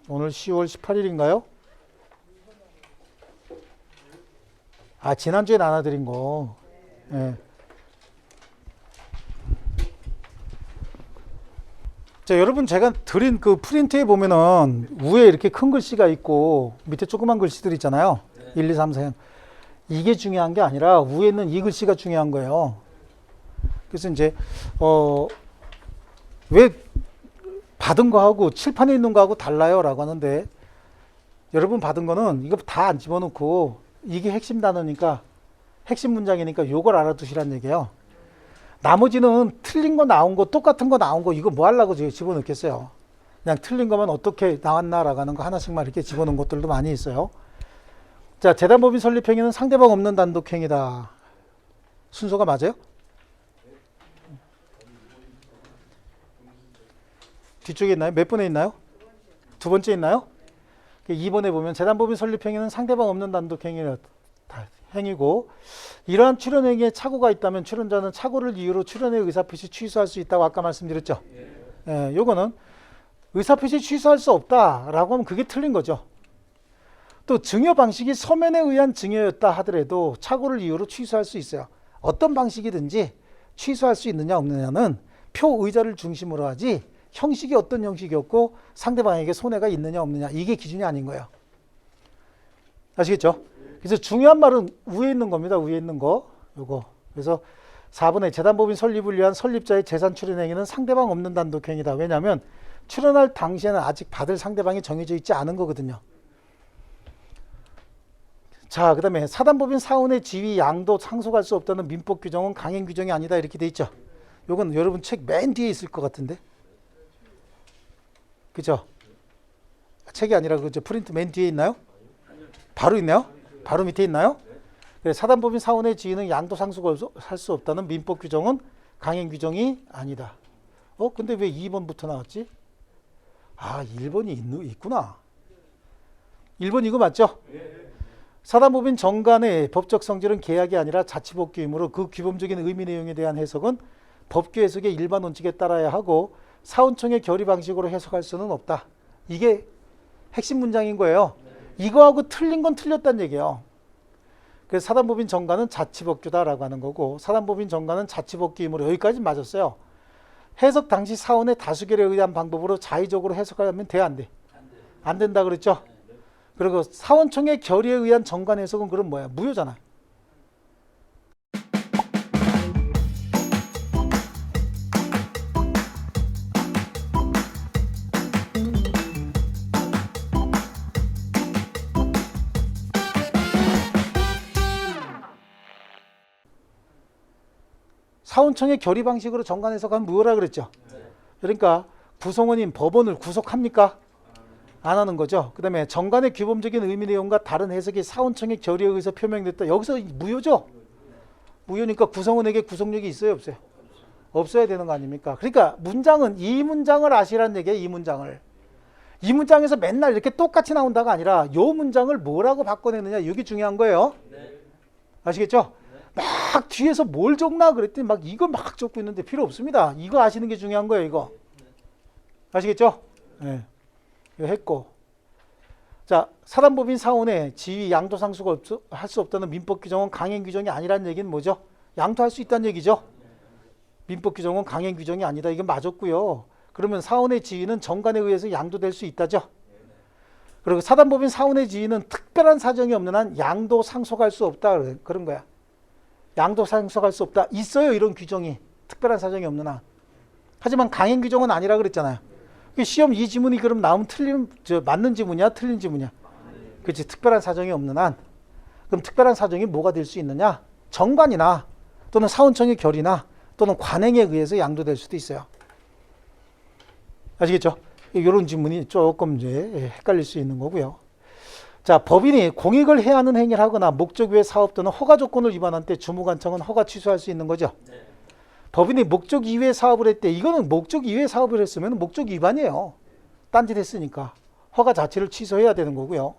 오늘 10월 18일인가요? 아, 지난주에 나눠드린 거. 네. 자, 여러분 제가 드린 그 프린트에 보면은 위에 이렇게 큰 글씨가 있고 밑에 조그만 글씨들 있잖아요. 1, 2, 3, 4. 이게 중요한 게 아니라 위에 있는 이 글씨가 중요한 거예요. 그래서 이제 왜 받은 거하고 칠판에 있는 거하고 달라요 라고 하는데, 여러분 받은 거는 이거 다 안 집어넣고 이게 핵심 단어니까 핵심 문장이니까 요걸 알아두시란 얘기예요. 나머지는 틀린 거 나온 거 똑같은 거 나온 거 이거 뭐 하려고 집어넣겠어요. 그냥 틀린 거만 어떻게 나왔나라고 하는 거 하나씩만 이렇게 집어넣은 것들도 많이 있어요. 자, 재단법인 설립행위는 상대방 없는 단독행위다. 순서가 맞아요? 뒤쪽에 있나요? 몇 번에 있나요? 두 번째 있나요? 2번에 보면 재단법인 설립행위는 상대방 없는 행위고, 이러한 출연행위에 착오가 있다면 출연자는 착오를 이유로 출연의 의사표시 취소할 수 있다고 아까 말씀드렸죠. 예, 요거는 의사표시 취소할 수 없다라고 하면 그게 틀린 거죠. 또 증여 방식이 서면에 의한 증여였다 하더라도 착오를 이유로 취소할 수 있어요. 어떤 방식이든지 취소할 수 있느냐 없느냐는 표 의자를 중심으로 하지 형식이 어떤 형식이었고 상대방에게 손해가 있느냐 없느냐 이게 기준이 아닌 거예요. 아시겠죠? 그래서 중요한 말은 위에 있는 겁니다. 위에 있는 거 요거. 그래서 4번에 재단법인 설립을 위한 설립자의 재산 출연행위는 상대방 없는 단독행위다. 왜냐하면 출연할 당시에는 아직 받을 상대방이 정해져 있지 않은 거거든요. 자, 그 다음에 사단법인 사원의 지위, 양도 상속할 수 없다는 민법 규정은 강행 규정이 아니다 이렇게 돼 있죠. 요건 여러분 책 맨 뒤에 있을 것 같은데, 그죠? 책이 아니라 그죠? 프린트 맨 뒤에 있나요? 바로 있나요? 바로 밑에 있나요? 그래, 사단법인 사원의 지위는 양도 상속할 수 없다는 민법 규정은 강행 규정이 아니다. 근데 왜 2번부터 나왔지? 아, 1번이 있구나. 1번 이거 맞죠? 사단법인 정간의 법적 성질은 계약이 아니라 자치법규이므로 그 규범적인 의미 내용에 대한 해석은 법규 해석의 일반 원칙에 따라야 하고 사원청의 결의 방식으로 해석할 수는 없다. 이게 핵심 문장인 거예요. 이거하고 틀린 건 틀렸다는 얘기예요. 그래서 사단법인 정간은 자치법규다라고 하는 거고, 사단법인 정간은 자치법규이므로 여기까지 맞았어요. 해석 당시 사원의 다수결에 의한 방법으로 자의적으로 해석하면 돼, 안 돼? 안 된다 그랬죠? 그리고 사원청의 결의에 의한 정관 해석은 그럼 뭐야? 무효잖아. 사원청의 결의 방식으로 정관 해석하면 무효라 그랬죠. 그러니까 구성원인 법원을 구속합니까? 안 하는 거죠. 그 다음에 정관의 규범적인 의미 내용과 다른 해석이 사원청의 결의에 의해서 표명됐다. 여기서 무효죠. 무효니까 구성원에게 구속력이 있어요 없어요? 없어야 되는 거 아닙니까? 그러니까 문장은 이 문장을 아시라는 얘기예요. 이 문장을. 이 문장에서 맨날 이렇게 똑같이 나온다가 아니라 이 문장을 뭐라고 바꿔내느냐 이게 중요한 거예요. 아시겠죠? 막 뒤에서 뭘 적나 그랬더니 막 이거 막 적고 있는데 필요 없습니다. 이거 아시는 게 중요한 거예요. 이거. 아시겠죠? 네. 이거 했고. 자, 사단법인 사원의 지위 양도 상수가 할 수 없다는 민법 규정은 강행 규정이 아니라는 얘기는 뭐죠? 양도할 수 있다는 얘기죠. 민법 규정은 강행 규정이 아니다. 이건 맞았고요. 그러면 사원의 지위는 정관에 의해서 양도될 수 있다죠. 그리고 사단법인 사원의 지위는 특별한 사정이 없는 한 양도 상속할 수 없다. 그런 거야. 양도 상속할 수 없다. 있어요. 이런 규정이. 특별한 사정이 없는 한. 하지만 강행 규정은 아니라 그랬잖아요. 시험 이 지문이 그럼 나오면 맞는 지문이야? 틀린 지문이야? 그렇지. 특별한 사정이 없는 한. 그럼 특별한 사정이 뭐가 될 수 있느냐? 정관이나 또는 사원청의 결의나 또는 관행에 의해서 양도될 수도 있어요. 아시겠죠? 이런 지문이 조금 이제 헷갈릴 수 있는 거고요. 자, 법인이 공익을 해야 하는 행위를 하거나 목적 외 사업 또는 허가 조건을 위반한 때 주무관청은 허가 취소할 수 있는 거죠. 법인이 목적 이외의 사업을 했대. 이거는 목적 이외의 사업을 했으면 목적 위반이에요. 딴짓 했으니까. 허가 자체를 취소해야 되는 거고요.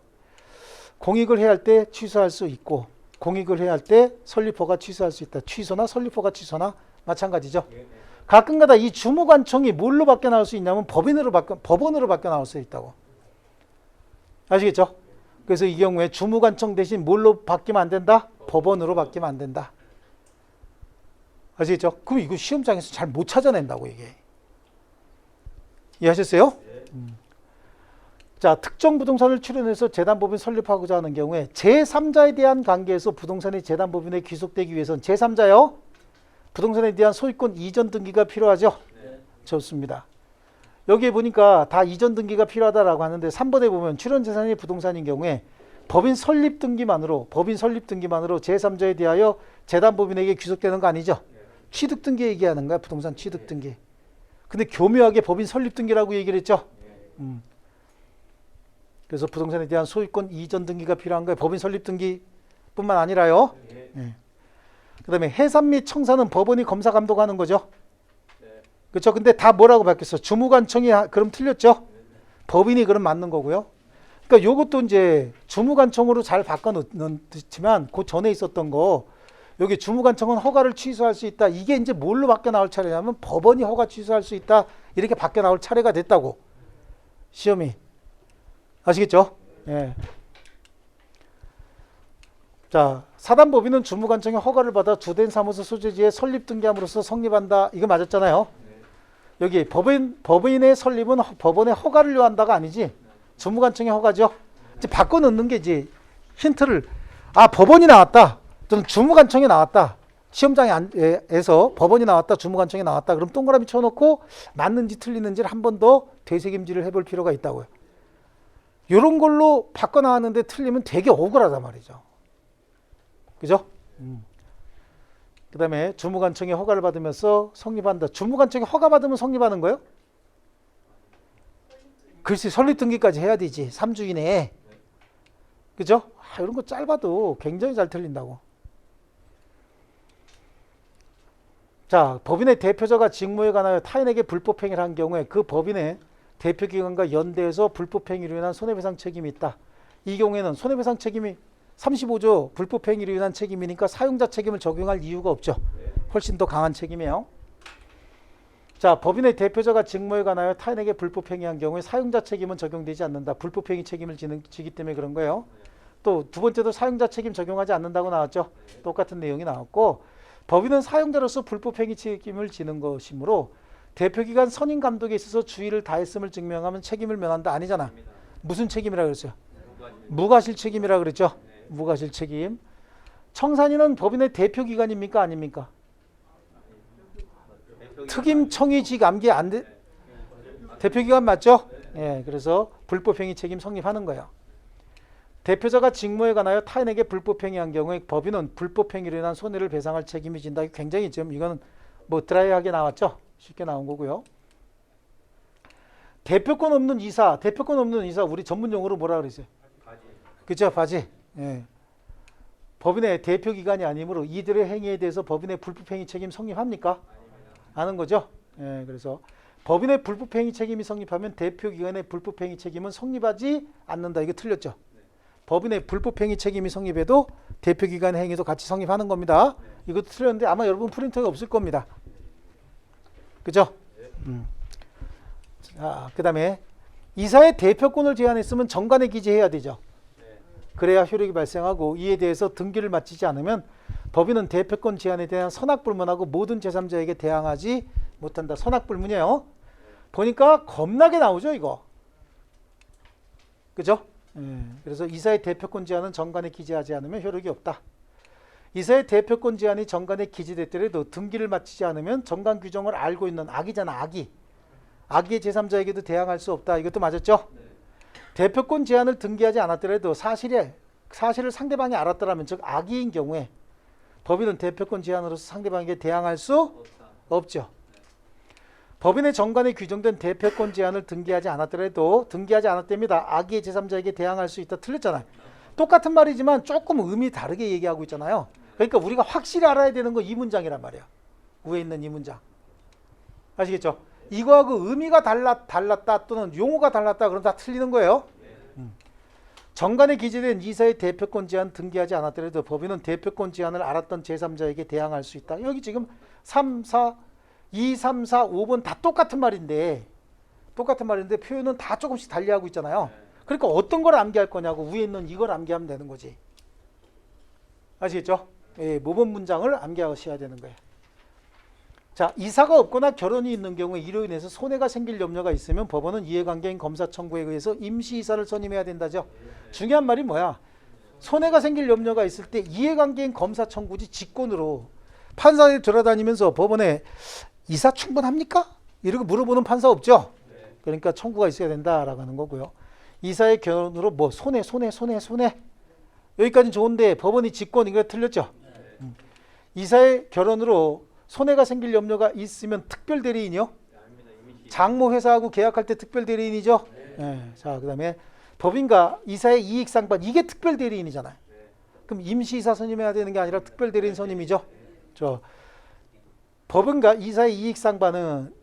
공익을 해야 할 때 취소할 수 있고, 공익을 해야 할 때 설립허가 취소할 수 있다. 취소나 설립허가 취소나 마찬가지죠. 가끔가다 이 주무관청이 뭘로 바뀌어 나올 수 있냐면 법원으로 바뀌어 나올 수 있다고. 아시겠죠? 그래서 이 경우에 주무관청 대신 뭘로 바뀌면 안 된다? 법원으로 바뀌면 안 된다. 아시겠죠? 그럼 이거 시험장에서 잘 못 찾아낸다고 이게. 이해하셨어요? 자, 특정 부동산을 출연해서 재단법인 설립하고자 하는 경우에 제3자에 대한 관계에서 부동산이 재단법인에 귀속되기 위해서는 제3자요? 부동산에 대한 소유권 이전 등기가 필요하죠? 좋습니다. 여기에 보니까 다 이전 등기가 필요하다라고 하는데 3번에 보면 출연재산이 부동산인 경우에 법인 설립 등기만으로 제3자에 대하여 재단법인에게 귀속되는 거 아니죠? 취득 등기 얘기하는 거야. 부동산 취득 등기. 근데 교묘하게 법인 설립 등기라고 얘기를 했죠. 그래서 부동산에 대한 소유권 이전 등기가 필요한 거예요. 법인 설립 등기뿐만 아니라요. 예. 그다음에 해산 및 청산은 법원이 검사 감독하는 거죠. 그렇죠. 근데 다 뭐라고 바뀌었어? 주무관청이 그럼 틀렸죠. 법인이 그럼 맞는 거고요. 그러니까 요것도 이제 주무관청으로 잘 바꿔 놓지만 그 전에 있었던 거 여기 주무관청은 허가를 취소할 수 있다. 이게 이제 뭘로 바뀌어 나올 차례냐면 법원이 허가 취소할 수 있다. 이렇게 바뀌어 나올 차례가 됐다고. 시험이. 아시겠죠? 예. 자, 사단법인은 주무관청의 허가를 받아 주된 사무소 소재지에 설립 등기함으로써 성립한다. 이거 맞았잖아요. 여기 법인의 설립은 법원의 허가를 요한다가 아니지. 주무관청의 허가죠. 이제 바꿔 넣는 게 이제 힌트를 법원이 나왔다. 또는 주무관청이 나왔다. 시험장에서 법원이 나왔다. 주무관청이 나왔다. 그럼 동그라미 쳐놓고 맞는지 틀리는지를 한 번 더 되새김질을 해볼 필요가 있다고요. 이런 걸로 바꿔 나왔는데 틀리면 되게 억울하단 말이죠. 그죠? 그 다음에 주무관청의 허가를 받으면서 성립한다. 주무관청의 허가 받으면 성립하는 거예요? 글쎄 설립 등기까지 해야 되지. 3주 이내에. 그죠? 이런 거 짧아도 굉장히 잘 틀린다고. 자, 법인의 대표자가 직무에 관하여 타인에게 불법행위를 한 경우에 그 법인의 대표기관과 연대해서 불법행위로 인한 손해배상 책임이 있다. 이 경우에는 손해배상 책임이 35조 불법행위로 인한 책임이니까 사용자 책임을 적용할 이유가 없죠. 훨씬 더 강한 책임이에요. 자, 법인의 대표자가 직무에 관하여 타인에게 불법행위한 경우에 사용자 책임은 적용되지 않는다. 불법행위 책임을 지기 때문에 그런 거예요. 또 두 번째도 사용자 책임 적용하지 않는다고 나왔죠. 똑같은 내용이 나왔고 법인은 사용자로서 불법행위 책임을 지는 것이므로 대표기관 선임 감독에 있어서 주의를 다했음을 증명하면 책임을 면한다. 아니잖아. 무슨 책임이라 그랬어요? 무과실 책임이라 그랬죠. 무과실 책임. 청산인은 법인의 대표기관입니까? 아닙니까? 특임 청의직 암기 안 돼? 대표기관 맞죠? 예, 그래서 불법행위 책임 성립하는 거예요. 대표자가 직무에 관하여 타인에게 불법행위한 경우에 법인은 불법행위로 인한 손해를 배상할 책임이 진다. 굉장히 지금 이거는 뭐 드라이하게 나왔죠? 쉽게 나온 거고요. 대표권 없는 이사 우리 전문 용어로 뭐라 그랬어요? 그죠? 바지. 예. 법인의 대표기관이 아니므로 이들의 행위에 대해서 법인의 불법행위 책임 성립합니까? 아는 거죠? 예, 그래서 법인의 불법행위 책임이 성립하면 대표기관의 불법행위 책임은 성립하지 않는다. 이게 틀렸죠? 법인의 불법행위 책임이 성립해도 대표기관의 행위도 같이 성립하는 겁니다. 이것도 틀렸는데 아마 여러분 프린터가 없을 겁니다. 그죠? 자, 그 다음에 이사의 대표권을 제한했으면 정관에 기재해야 되죠. 그래야 효력이 발생하고 이에 대해서 등기를 마치지 않으면 법인은 대표권 제한에 대한 선악불문하고 모든 제3자에게 대항하지 못한다. 선악불문이에요. 보니까 겁나게 나오죠, 이거. 그죠? 그래서 이사의 대표권 제한은 정관에 기재하지 않으면 효력이 없다. 이사의 대표권 제한이 정관에 기재됐더라도 등기를 마치지 않으면 정관 규정을 알고 있는 악이잖아, 악의 제3자에게도 대항할 수 없다. 이것도 맞았죠? 대표권 제한을 등기하지 않았더라도 사실을 상대방이 알았더라면 즉 악의인 경우에 법인은 대표권 제한으로서 상대방에게 대항할 수 없죠. 법인의 정관에 규정된 대표권 제한을 등기하지 않았더라도 등기하지 않았답니다. 악의 제3자에게 대항할 수 있다. 틀렸잖아요. 똑같은 말이지만 조금 의미 다르게 얘기하고 있잖아요. 그러니까 우리가 확실히 알아야 되는 거 이 문장이란 말이야. 위에 있는 이 문장. 아시겠죠? 이거하고 의미가 달랐다 또는 용어가 달랐다 그럼 다 틀리는 거예요. 정관에 기재된 이사의 대표권 제한 등기하지 않았더라도 법인은 대표권 제한을 알았던 제3자에게 대항할 수 있다. 여기 지금 2, 3, 4, 5번 다 똑같은 말인데 표현은 다 조금씩 달리하고 있잖아요. 그러니까 어떤 걸 암기할 거냐고 위에 있는 이걸 암기하면 되는 거지. 아시겠죠? 예, 모범 문장을 암기하셔야 되는 거예요. 자, 이사가 없거나 결혼이 있는 경우에 이로 인해서 손해가 생길 염려가 있으면 법원은 이해관계인 검사 청구에 의해서 임시이사를 선임해야 된다죠. 중요한 말이 뭐야? 손해가 생길 염려가 있을 때 이해관계인 검사 청구지 직권으로 판사에 돌아다니면서 법원에 이사 충분합니까? 이렇게 물어보는 판사 없죠? 그러니까 청구가 있어야 된다라고 하는 거고요. 이사의 결혼으로 뭐 손해. 여기까지는 좋은데 법원이 직권 이거 틀렸죠. 이사의 결혼으로 손해가 생길 염려가 있으면 특별 대리인이요. 장모 회사하고 계약할 때 특별 대리인이죠. 네. 자, 그다음에 법인과 이사의 이익 상반 이게 특별 대리인이잖아요. 그럼 임시이사 선임해야 되는 게 아니라 특별 대리인 선임이죠. 법인과 이사의 이익 상반은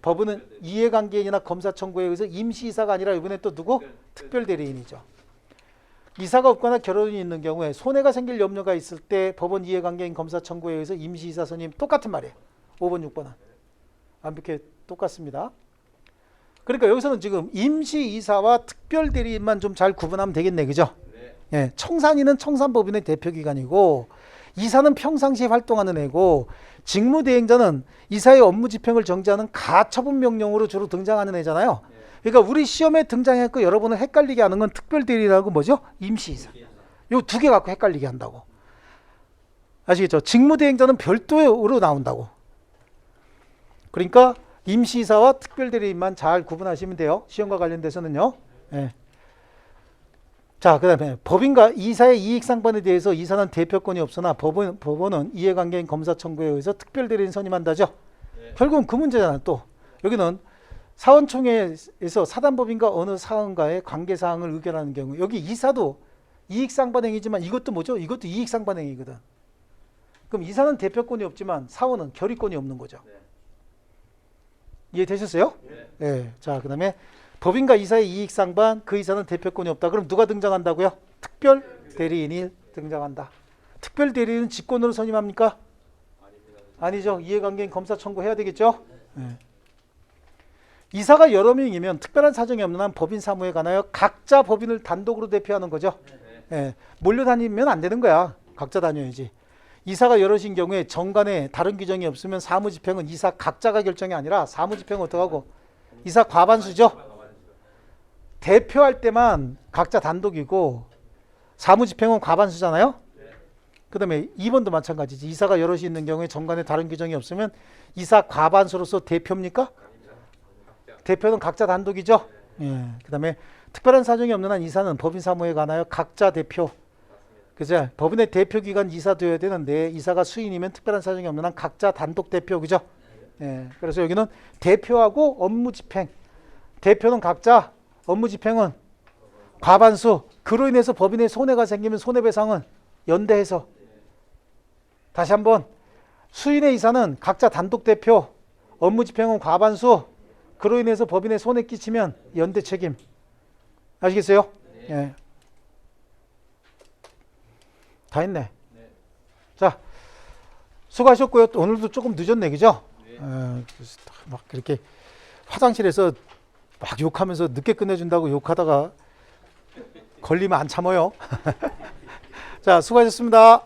법원은 이해관계인이나 검사 청구에 의해서 임시이사가 아니라 이번에 또 누구? 특별 대리인이죠. 이사가 없거나 결혼이 있는 경우에 손해가 생길 염려가 있을 때 법원 이해관계인 검사 청구에 의해서 임시이사 선임 똑같은 말이에요. 5번, 6번은. 완벽히 똑같습니다. 그러니까 여기서는 지금 임시이사와 특별 대리인만 좀 잘 구분하면 되겠네. 그죠? 예, 청산인은 청산법인의 대표기관이고 이사는 평상시에 활동하는 애고 직무대행자는 이사의 업무 집행을 정지하는 가처분 명령으로 주로 등장하는 애잖아요. 그러니까 우리 시험에 등장했고 여러분을 헷갈리게 하는 건 특별대리인하고 뭐죠? 임시이사. 요 두 개 갖고 헷갈리게 한다고. 아시겠죠? 직무대행자는 별도로 나온다고. 그러니까 임시이사와 특별대리인만 잘 구분하시면 돼요. 시험과 관련돼서는요. 예. 자, 그 다음에 법인과 이사의 이익상반에 대해서 이사는 대표권이 없으나 법원은 이해관계인 검사 청구에 의해서 특별대리인 선임한다죠. 결국은 그 문제잖아요. 또 여기는 사원총회에서 사단법인과 어느 사원과의 관계사항을 의결하는 경우 여기 이사도 이익상반행위지만 이것도 뭐죠? 이것도 이익상반행위거든. 그럼 이사는 대표권이 없지만 사원은 결의권이 없는 거죠. 이해되셨어요? 네. 자, 그 다음에 법인과 이사의 이익상반, 그 이사는 대표권이 없다. 그럼 누가 등장한다고요? 특별 대리인이 등장한다. 특별 대리인은 직권으로 선임합니까? 아니죠. 이해관계인 검사 청구해야 되겠죠? 네. 이사가 여러 명이면 특별한 사정이 없는 한 법인 사무에 관하여 각자 법인을 단독으로 대표하는 거죠. 네. 몰려다니면 안 되는 거야. 각자 다녀야지. 이사가 여럿인 경우에 정관에 다른 규정이 없으면 사무집행은 이사 각자가 결정이 아니라 사무집행은 어떡하고? 이사 과반수죠. 대표할 때만 각자 단독이고 사무집행은 과반수잖아요. 그 다음에 2번도 마찬가지지. 이사가 여럿이 있는 경우에 정관에 다른 규정이 없으면 이사 과반수로서 대표입니까? 대표는 각자 단독이죠. 예. 그 다음에 특별한 사정이 없는 한 이사는 법인 사무에 관하여 각자 대표. 그죠? 법인의 대표기관 이사 되어야 되는데 이사가 수인이면 특별한 사정이 없는 한 각자 단독 대표. 그죠? 예. 그래서 여기는 대표하고 업무 집행. 대표는 각자, 업무 집행은 과반수. 그로 인해서 법인에 손해가 생기면 손해배상은 연대해서. 다시 한번 수인의 이사는 각자 단독 대표, 업무 집행은 과반수. 그로 인해서 법인에 손해 끼치면 연대 책임. 아시겠어요? 예. 다 했네. 자, 수고하셨고요. 오늘도 조금 늦었네, 그죠? 막 그렇게 화장실에서 막 욕하면서 늦게 끝내준다고 욕하다가 걸리면 안 참아요. 자, 수고하셨습니다.